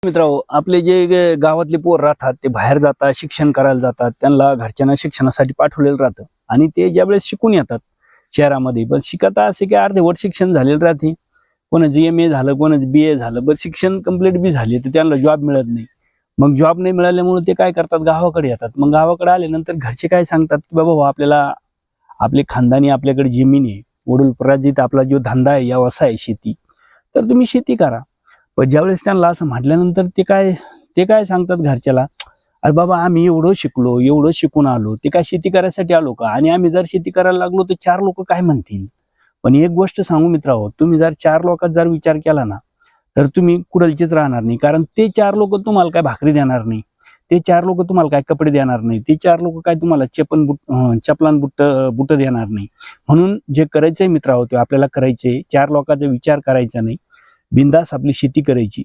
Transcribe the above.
मित्रांनो, आपले जे गावातले पोर राहतात ते बाहेर जातात, शिक्षण करायला जातात, त्यांना घरच्यांना शिक्षणासाठी पाठवलेलं राहतं आणि ते ज्यावेळेस शिकून येतात शहरामध्ये, पण शिकत असे की अर्धवट शिक्षण झालेलं राहते. कोणाचं MA झालं, कोणाचं BA झालं, पण शिक्षण कंप्लीट बी झाले तर त्यांना जॉब मिळत नाही. मग जॉब नाही मिळाल्यामुळे ते काय करतात, गावाकडे येतात. मग गावाकडे आल्यानंतर घरचे काय सांगतात की बाबा हो, आपल्याला आपले खानदानी आपल्याकडे जमीन आहे, वडीलपराजित आपला जो धंदा आहे, व्यवसाय आहे शेती, तर तुम्ही शेती करा. पण ज्यावेळेस त्यांना असं म्हटल्यानंतर ते काय सांगतात घरच्याला, अरे बाबा आम्ही एवढं शिकलो, एवढं शिकून आलो, ते काय शेती करायसाठी आलो का? आणि आम्ही जर शेती करायला लागलो तर 4 लोक काय म्हणतील? पण एक गोष्ट सांगू मित्रांनो, तुम्ही जर 4 लोकात जर विचार केला ना, तर तुम्ही कुडालचेच राहणार नाही. कारण ते 4 लोक तुम्हाला काय भाकरी देणार नाही. ते 4 लोक तुम्हाला काय कपडे देणार नाही. ते 4 लोक काय तुम्हाला चपलान बुट देणार नाही. म्हणून जे करायचंय मित्रांनो, ते आपल्याला करायचंय. 4 लोकांचा विचार करायचा नाही. बिंदास आपली शेती करायची.